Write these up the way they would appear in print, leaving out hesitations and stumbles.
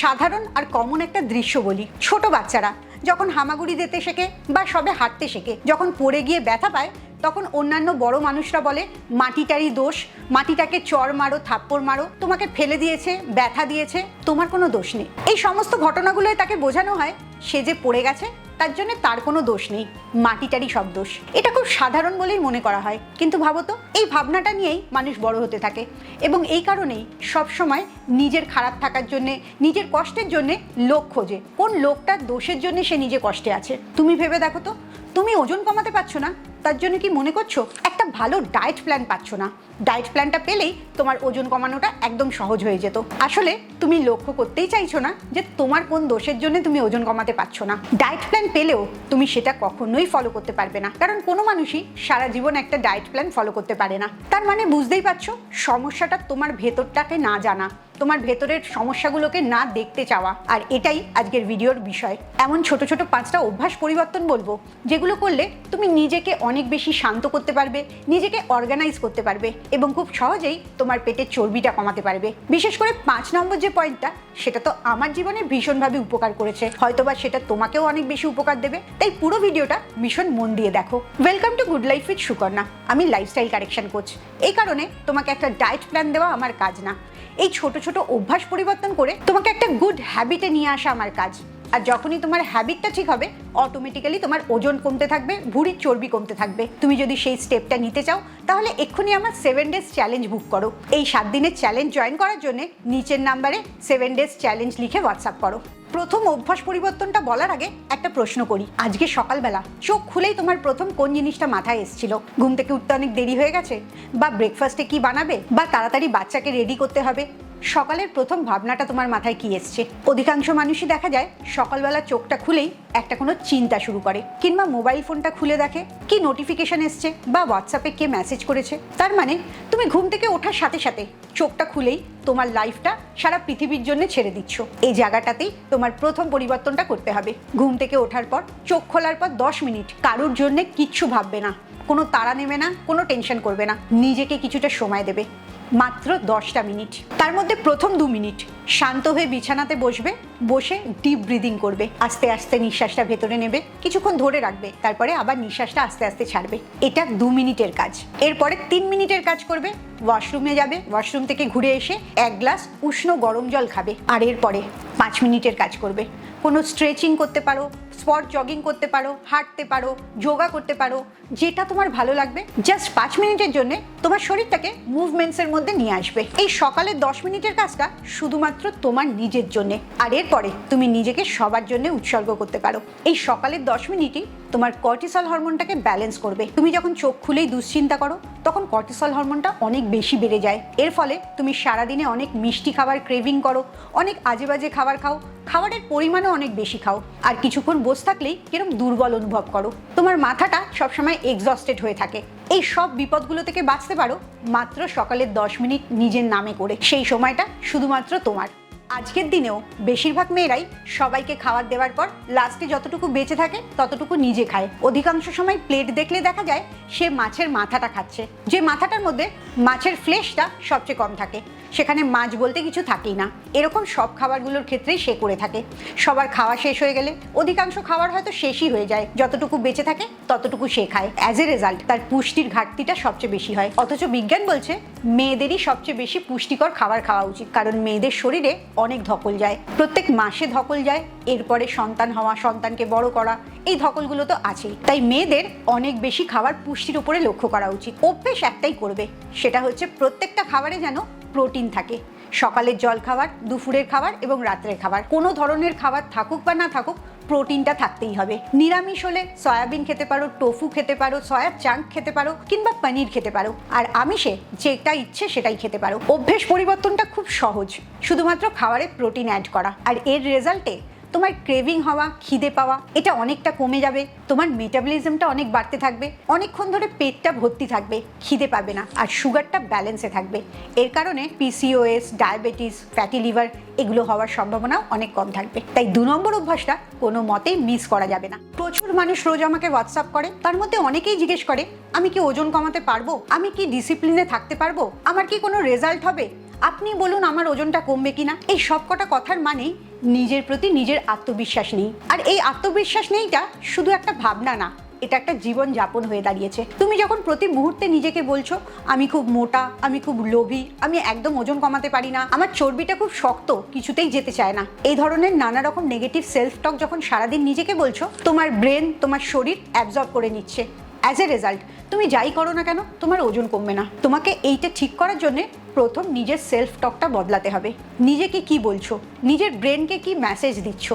সাধারণ আর কমন একটা দৃশ্য বলি। ছোট বাচ্চারা যখন হামাগুড়ি দিতে শেখে বা সবে হাঁটতে শেখে, যখন পড়ে গিয়ে ব্যথা পায়, তখন অন্যান্য বড় মানুষরা বলে মাটিটারই দোষ, মাটিটাকে চড় মারো, থাপ্পড় মারো, তোমাকে ফেলে দিয়েছে, ব্যথা দিয়েছে, তোমার কোনো দোষ নেই। এই সমস্ত ঘটনাগুলোয় তাকে বোঝানো হয় সে যে পড়ে গেছে তার জন্য তার কোনো দোষ নেই, মাটিটারই সব দোষ। এটা খুব সাধারণ বলেই মনে করা হয়, কিন্তু ভাবো তো, এই ভাবনাটা নিয়েই মানুষ বড় হতে থাকে এবং এই কারণেই সবসময় নিজের খারাপ থাকার জন্যে, নিজের কষ্টের জন্যে লোক খোঁজে, কোন লোকটার দোষের জন্য সে নিজে কষ্টে আছে। তুমি ভেবে দেখো তো, তুমি ওজন কমাতে পারছো না, তার জন্য কি মনে করছো একটা ভালো ডায়েট প্ল্যান পাচ্ছ না? ডায়েট প্ল্যানটা পেলেই তোমার ওজন কমানোটা একদম সহজ হয়ে যেত। আসলে তুমি লক্ষ্য করতেই চাইছো না যে তোমার কোন দোষের জন্য তুমি ওজন কমাতে পারছো না। ডায়েট প্ল্যান পেলেও তুমি সেটা কখনোই ফলো করতে পারবে না, কারণ কোনো মানুষই সারা জীবন একটা ডায়েট প্ল্যান ফলো করতে পারে না। তার মানে বুঝতেই পারছো, সমস্যাটা তোমার ভেতরটাকে না জানা, তোমার ভেতরের সমস্যাগুলোকে না দেখতে চাওয়া। আর এটাই আজকের ভিডিওর বিষয়। এমন ছোট ছোট 5টা অভ্যাস পরিবর্তন বলবো, যেগুলো করলে তুমি নিজেকে অনেক বেশি শান্ত করতে পারবে, নিজেকে অর্গানাইজ করতে পারবে এবং খুব সহজেই তোমার পেটের চর্বিটা কমাতে পারবে। বিশেষ করে 5 নম্বর যে পয়েন্টটা, সেটা তো আমার জীবনে ভীষণভাবে উপকার করেছে, হয়তোবা সেটা তোমাকেও অনেক বেশি উপকার দেবে। তাই পুরো ভিডিওটা ভীষণ মন দিয়ে দেখো। Welcome to good life with Sukanya. আমি লাইফস্টাইল কারেকশন কোচ। এই কারণে তোমাকে একটা ডায়েট প্ল্যান দেওয়া আমার কাজ না, এই ছোট ছোট অভ্যাস পরিবর্তন করে তোমাকে একটা গুড হ্যাবিটে নিয়ে আসা আমার কাজ। আর যখনই তোমার হ্যাবিটটা ঠিক হবে, অটোমেটিক্যালি তোমার ওজন কমতে থাকবে, ভুঁড়ির চর্বি কমতে থাকবে। তুমি যদি সেই স্টেপটা নিতে চাও, তাহলে এক্ষুনি আমার 7 ডেজ চ্যালেঞ্জ বুক করো। এই 7 দিনের চ্যালেঞ্জ জয়েন করার জন্য নিচের নাম্বারে 7 ডেজ চ্যালেঞ্জ লিখে হোয়াটসঅ্যাপ করো। প্রথম অভ্যাস পরিবর্তনটা বলার আগে একটা প্রশ্ন করি। আজকে সকালবেলা চোখ খুলেই তোমার প্রথম কোন জিনিসটা মাথায় এসেছিল? ঘুম থেকে উঠতে অনেক দেরি হয়ে গেছে, বা ব্রেকফাস্টে কি বানাবে, বা তাড়াতাড়ি বাচ্চাকে রেডি করতে হবে? সকালের প্রথম ভাবনাটা তোমার মাথায় কি এসছে? অধিকাংশ মানুষই দেখা যায় সকালবেলা চোখটা খুলেই একটা কোনো চিন্তা শুরু করে, কিংবা মোবাইল ফোনটা খুলে দেখে কি নোটিফিকেশন এসছে বা হোয়াটসঅ্যাপে কে মেসেজ করেছে। তার মানে তুমি ঘুম থেকে ওঠার সাথে সাথে চোখটা খুলেই তোমার লাইফটা সারা পৃথিবীর জন্য ছেড়ে দিচ্ছ। এই জায়গাটাতেই তোমার প্রথম পরিবর্তনটা করতে হবে। ঘুম থেকে ওঠার পর, চোখ খোলার পর 10 মিনিট কারোর জন্য কিচ্ছু ভাববে না, কোনো তাড়া নেবে না, কোনো টেনশন করবে না, নিজেকে কিছুটা সময় দেবে, মাত্র 10টা মিনিট। তার মধ্যে প্রথম 2 মিনিট শান্ত হয়ে বিছানাতে বসবে, বসে ডিপ ব্রিদিং করবে। আস্তে আস্তে নিঃশ্বাসটা ভেতরে নেবে, কিছুক্ষণ ধরে রাখবে, তারপরে আবার নিঃশ্বাসটা আস্তে আস্তে ছাড়বে। এটা 2 মিনিটের কাজ। এরপরে 3 মিনিটের কাজ করবে, ওয়াশরুমে যাবে, ওয়াশরুম থেকে ঘুরে এসে 1 গ্লাস উষ্ণ গরম জল খাবে। আর এরপরে 5 মিনিটের কাজ করবে। কোনো স্ট্রেচিং করতে পারো, স্পট জগিং করতে পারো, হাঁটতে পারো, যোগা করতে পারো, যেটা তোমার ভালো লাগবে। জাস্ট 5 মিনিটের জন্য তোমার শরীরটাকে মুভমেন্টসের মধ্যে নিয়ে আসবে। এই সকালের 10 মিনিটের কাজটা শুধুমাত্র তোমার নিজের জন্যে, আর এরপরে তুমি নিজেকে সবার জন্য উৎসর্গ করতে পারো। এই সকালের 10 মিনিটই তোমার কর্টিসল হরমোনটাকে ব্যালেন্স করবে। তুমি যখন চোখ খুলেই দুশ্চিন্তা করো, তখন কর্টিসল হরমোনটা অনেক বেশি বেড়ে যায়। এর ফলে তুমি সারাদিনে অনেক মিষ্টি খাবার ক্রেভিং করো, অনেক আজে বাজে খাবার খাও, খাবারের পরিমাণও অনেক বেশি খাও, আর কিছুক্ষণ বসে থাকলেই কিরকম দুর্বল অনুভব করো। তোমার মাথাটা সবসময় এক্সস্টেড হয়ে থাকে। এই সব বিপদগুলো থেকে বাঁচতে পারো মাত্র সকালের 10 মিনিট নিজের নামে করে। সেই সময়টা শুধুমাত্র তোমার। আজকের দিনেও বেশিরভাগ মেয়েরাই সবাইকে খাবার দেওয়ার পর লাস্টে যতটুকু বেঁচে থাকে ততটুকু নিজে খায়। অধিকাংশ সময় প্লেট দেখলে দেখা যায় সে মাছের মাথাটা খাচ্ছে, যে মাথাটার মধ্যে মাছের ফ্লেশটা সবচেয়ে কম থাকে, সেখানে মাছ বলতে কিছু থাকেই না। এরকম সব খাবারগুলোর ক্ষেত্রেই সে করে থাকে। সবার খাওয়া শেষ হয়ে গেলে অধিকাংশ খাবার হয়তো শেষই হয়ে যায়, যতটুকু বেঁচে থাকে ততটুকু সে খায়। অ্যাজ এ রেজাল্ট তার পুষ্টির ঘাটতিটা সবচেয়ে বেশি হয়। অথচ বিজ্ঞান বলছে মেয়েদেরই সবচেয়ে বেশি পুষ্টিকর খাবার খাওয়া উচিত, কারণ মেয়েদের শরীরে অনেক ধকল যায়, প্রত্যেক মাসে ধকল যায়, এরপরে সন্তান হওয়া, সন্তানকে বড় করা, এই ধকলগুলো তো আছেই। তাই মেয়েদের অনেক বেশি খাবার পুষ্টির উপরে লক্ষ্য করা উচিত। অভ্যেস একটাই করবে, সেটা হচ্ছে প্রত্যেকটা খাবারে যেন প্রোটিন থাকে। সকালের জল খাবার, দুপুরের খাবার এবং রাত্রের খাবার, কোনো ধরনের খাবার থাকুক বা না থাকুক, প্রোটিনটা থাকতেই হবে। নিরামিষ হলে সয়াবিন খেতে পারো, টোফু খেতে পারো, সয়া চাঙ্ক খেতে পারো, কিংবা পনির খেতে পারো। আর আমিষে যেটা ইচ্ছে সেটাই খেতে পারো। অভ্যেস পরিবর্তনটা খুব সহজ, শুধুমাত্র খাবারে প্রোটিন অ্যাড করা। আর এর রেজাল্টে তোমার ক্রেভিং হওয়া, খিদে পাওয়া, এটা অনেকটা কমে যাবে। তোমার মেটাবলিজমটা অনেক বাড়তে থাকবে, অনেকক্ষণ ধরে পেটটা ভর্তি থাকবে, খিদে পাবে না, আর সুগারটা ব্যালেন্সে থাকবে। এর কারণে পিসিওএস, ডায়াবেটিস, ফ্যাটি লিভার এগুলো হওয়ার সম্ভাবনাও অনেক কম থাকবে। তাই 2 নম্বর অভ্যাসটা কোনো মতেই মিস করা যাবে না। প্রচুর মানুষ রোজ আমাকে হোয়াটসঅ্যাপ করে, তার মধ্যে অনেকেই জিজ্ঞেস করে আমি কি ওজন কমাতে পারবো, আমি কি ডিসিপ্লিনে থাকতে পারবো, আমার কি কোনো রেজাল্ট হবে, আপনি বলুন আমার ওজনটা কমবে কিনা। এই সব কটা কথার মানেই নিজের প্রতি নিজের আত্মবিশ্বাস নেই। আর এই আত্মবিশ্বাস নেইটা শুধু একটা ভাবনা না, এটা একটা জীবন যাপন হয়ে দাঁড়িয়েছে। তুমি যখন প্রতি মুহূর্তে নিজেকে বলছো আমি খুব মোটা, আমি খুব লোভী, আমি একদম ওজন কমাতে পারি না, আমার চর্বিটা খুব শক্ত, কিছুতেই যেতে চায় না, এই ধরনের নানা রকম নেগেটিভ সেলফ টক যখন সারাদিন নিজেকে বলছো, তোমার ব্রেন, তোমার শরীর অ্যাবজর্ব করে নিচ্ছে। অ্যাজ এ রেজাল্ট তুমি যাই করো না কেন তোমার ওজন কমবে না। তোমাকে এইটা ঠিক করার জন্যে প্রথম নিজের সেলফ টকটা বদলাতে হবে। নিজেকে কি বলছো, নিজের ব্রেনকে কি মেসেজ দিচ্ছ,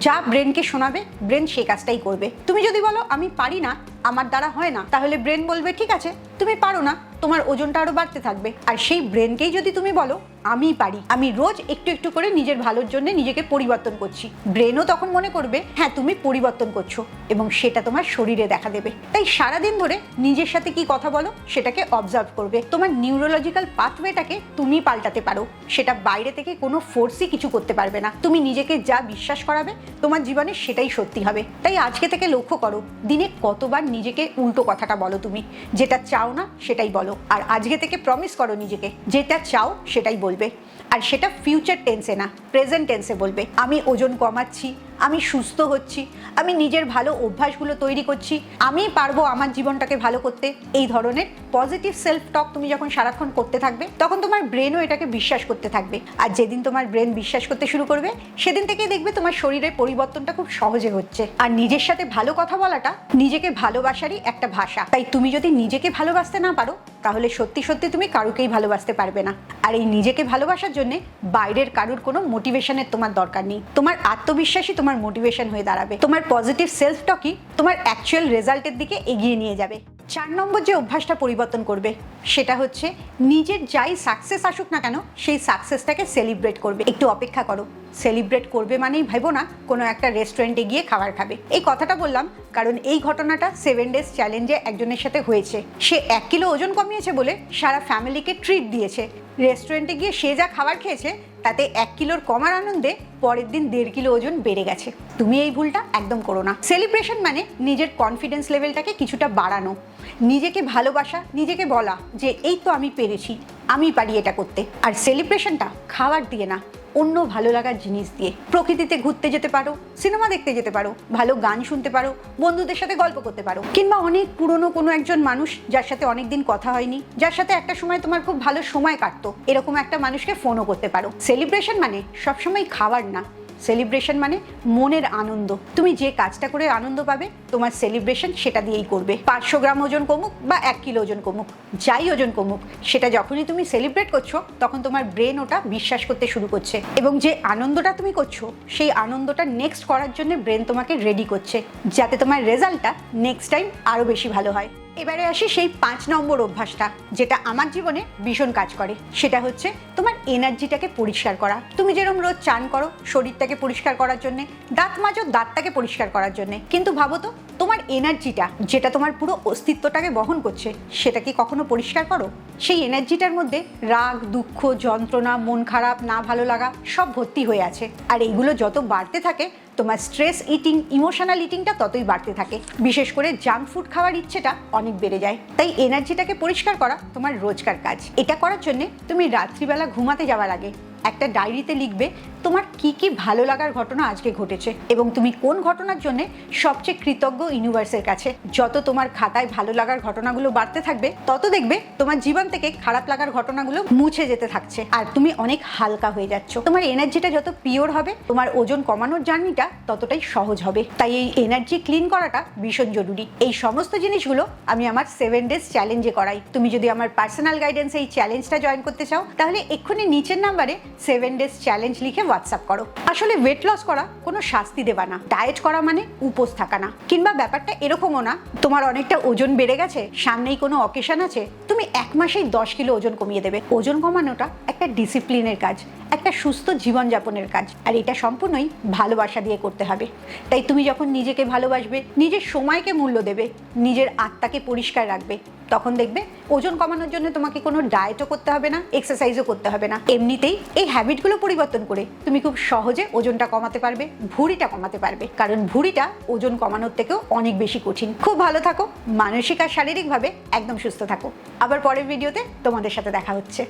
যা ব্রেনকে শোনাবে ব্রেন সে কাজটাই করবে। তুমি যদি বলো আমি পারি না, আমার দ্বারা হয় না, তাহলে ব্রেন বলবে ঠিক আছে তুমি পারো না, তোমার ওজনটা আরো বাড়তে থাকবে। আর সেই ব্রেনকেই যদি তুমি বলো আমি পারি, আমি রোজ একটু একটু করে নিজের ভালোর জন্য নিজেকে পরিবর্তন করছি, ব্রেনও তখন মনে করবে হ্যাঁ তুমি পরিবর্তন করছো, এবং সেটা তোমার শরীরে দেখা দেবে। তাই সারাদিন ধরে নিজের সাথে কি কথা বলো সেটাকে অবজার্ভ করবে। তোমার নিউরোলজিক্যাল পাথওয়েটাকে তুমি পাল্টাতে পারো, সেটা বাইরে থেকে কোনো ফোর্সই কিছু করতে পারবে না। তুমি নিজেকে যা বিশ্বাস করাবে তোমার জীবনে সেটাই সত্যি হবে। তাই আজকে থেকে লক্ষ্য করো দিনে কতবার নিজেকে উল্টো কথাটা বলো। তুমি যেটা চাও না সেটাই বলো, আর আজকে থেকে প্রমিস করো নিজেকে যেটা চাও সেটাই বলবে। আর সেটা ফিউচার টেন্সে না, প্রেজেন্ট টেন্সে বলবে। আমি ওজন কমাচ্ছি, আমি সুস্থ হচ্ছি, আমি নিজের ভালো অভ্যাসগুলো তৈরি করছি, আমি পারবো আমার জীবনটাকে ভালো করতে। এই ধরনের পজিটিভ সেলফ টক তুমি যখন সারাক্ষণ করতে থাকবে তখন তোমার ব্রেনও এটাকে বিশ্বাস করতে থাকবে। আর যেদিন তোমার ব্রেন বিশ্বাস করতে শুরু করবে সেদিন থেকেই দেখবে তোমার শরীরের পরিবর্তনটা খুব সহজে হচ্ছে। আর নিজের সাথে ভালো কথা বলাটা নিজেকে ভালোবাসারই একটা ভাষা। তাই তুমি যদি নিজেকে ভালোবাসতে না পারো তাহলে সত্যি সত্যি তুমি কারুকেই ভালোবাসতে পারবে না। আর এই নিজেকে ভালোবাসার জন্য বাইরের কারুর কোনো মোটিভেশনের তোমার দরকার নেই। তোমার আত্মবিশ্বাসই তোমার মোটিভেশন হয়ে দাঁড়াবে। তোমার পজিটিভ সেলফ টকই তোমার অ্যাকচুয়াল রেজাল্টের দিকে এগিয়ে নিয়ে যাবে। 4 নম্বর যে অভ্যাসটা পরিবর্তন করবে সেটা হচ্ছে নিজের যাই সাকসেস আসুক না কেন সেই সাকসেসটাকে সেলিব্রেট করবে। একটু অপেক্ষা করো, সেলিব্রেট করবে মানেই ভাইবো না কোনো একটা রেস্টুরেন্টে গিয়ে খাবার খাবে। এই কথাটা বললাম কারণ এই ঘটনাটা 7 ডেজ চ্যালেঞ্জে একজনের সাথে হয়েছে। সে 1 কিলো ওজন কমিয়েছে বলে সারা ফ্যামিলিকে ট্রিট দিয়েছে। রেস্টুরেন্টে গিয়ে সে যা খাবার খেয়েছে তাতে 1 কিলোর কমার আনন্দে পরের দিন 1.5 কিলো ওজন বেড়ে গেছে। তুমি এই ভুলটা একদম করো না। সেলিব্রেশন মানে নিজের কনফিডেন্স লেভেলটাকে কিছুটা বাড়ানো, নিজেকে ভালোবাসা, নিজেকে বলা যে এই তো আমি পেরেছি, আমি পারি এটা করতে। আর সেলিব্রেশনটা খাবার দিয়ে না, অন্য ভালো লাগার জিনিস দিয়ে। প্রকৃতিতে ঘুরতে যেতে পারো, সিনেমা দেখতে যেতে পারো, ভালো গান শুনতে পারো, বন্ধুদের সাথে গল্প করতে পারো, কিংবা অনেক পুরনো কোনো একজন মানুষ যার সাথে অনেকদিন কথা হয়নি, যার সাথে একটা সময় তোমার খুব ভালো সময় কাটতো, এরকম একটা মানুষকে ফোনও করতে পারো। সেলিব্রেশন মানে সবসময় খাবার না, সেলিব্রেশন মানে মনের আনন্দ। তুমি যে কাজটা করে আনন্দ পাবে তোমার সেলিব্রেশন সেটা দিয়েই করবে। 500 গ্রাম ওজন কমুক বা 1 কিলো ওজন কমুক, যাই ওজন কমুক, সেটা যখনই তুমি সেলিব্রেট করছো তখন তোমার ব্রেন ওটা বিশ্বাস করতে শুরু করছে, এবং যে আনন্দটা তুমি করছো সেই আনন্দটা নেক্সট করার জন্য ব্রেন তোমাকে রেডি করছে, যাতে তোমার রেজাল্টটা নেক্সট টাইম আরও বেশি ভালো হয়। এবারে আসি সেই 5 নম্বর অভ্যাসটা যেটা আমার জীবনে ভীষণ কাজ করে। সেটা হচ্ছে তোমার এনার্জিটাকে পরিষ্কার করা। তুমি যেরকম রোজ চান করো শরীরটাকে পরিষ্কার করার জন্য, দাঁত মাজো দাঁতটাকে পরিষ্কার করার জন্য, কিন্তু ভাবো তো তোমার এনার্জিটা যেটা তোমার পুরো অস্তিত্বটাকে বহন করছে সেটা কি কখনো পরিষ্কার করো? সেই এনার্জিটার মধ্যে রাগ, দুঃখ, যন্ত্রণা, মন খারাপ, না ভালো লাগা সব ভর্তি হয়ে আছে। আর এইগুলো যত বাড়তে থাকে তোমার স্ট্রেস ইটিং, ইমোশনাল ইটিংটা ততই বাড়তে থাকে। বিশেষ করে জাঙ্ক ফুড খাওয়ার ইচ্ছেটা অনেক বেড়ে যায়। তাই এনার্জিটাকে পরিষ্কার করা তোমার রোজকার কাজ। এটা করার জন্যে তুমি রাত্রিবেলা ঘুমাতে যাওয়ার আগে একটা ডায়েরিতে লিখবে তোমার কি কি ভালো লাগার ঘটনা আজকে ঘটেছে, এবং তুমি কোন ঘটনার জন্য সবচেয়ে কৃতজ্ঞ ইউনিভার্সের কাছে। যত তোমার খাতায় ভালো লাগার ঘটনাগুলো বাড়তে থাকবে তত দেখবে তোমার জীবন থেকে খারাপ লাগার ঘটনাগুলো মুছে যেতে থাকছে, আর তুমি অনেক হালকা হয়ে যাচ্ছ। তোমার এনার্জিটা যত পিওর হবে তোমার ওজন কমানোর জার্নিটা ততটাই সহজ হবে। তাই এই এনার্জি ক্লিন করাটা ভীষণ জরুরি। এই সমস্ত জিনিসগুলো আমি আমার 7 ডেজ চ্যালেঞ্জে করাই। তুমি যদি আমার পার্সোনাল গাইডেন্সে এই চ্যালেঞ্জটা জয়েন করতে চাও তাহলে এক্ষুনি নিচের নাম্বারে 7 ডেজ চ্যালেঞ্জ লিখে হোয়াটসঅ্যাপ করো। আসলে ওয়েট লস করা কোনো শাস্তি দেবা না, ডায়েট করা মানে উপোস থাকা না, কিংবা ব্যাপারটা এরকমও না তোমার অনেকটা ওজন বেড়ে গেছে, সামনেই কোনো অকেশন আছে, তুমি 1 মাসেই 10 কিলো ওজন কমিয়ে দেবে। ওজন কমানোটা একটা ডিসিপ্লিনের কাজ, একটা সুস্থ জীবনযাপনের কাজ, আর এটা সম্পূর্ণই ভালোবাসা দিয়ে করতে হবে। তাই তুমি যখন নিজেকে ভালোবাসবে, নিজের সময়কে মূল্য দেবে, নিজের আত্মাকে পরিষ্কার রাখবে, তখন দেখবে ওজন কমানোর জন্য তোমাকে কোনো ডায়েটও করতে হবে না, এক্সারসাইজও করতে হবে না। এমনিতেই এই হ্যাবিটগুলো পরিবর্তন করে তুমি খুব সহজে ওজনটা কমাতে পারবে, ভুঁড়িটা কমাতে পারবে, কারণ ভুঁড়িটা ওজন কমানোর থেকেও অনেক বেশি কঠিন। খুব ভালো থাকো, মানসিক আর শারীরিকভাবে একদম সুস্থ থাকো। আবার পরের ভিডিওতে তোমাদের সাথে দেখা হচ্ছে।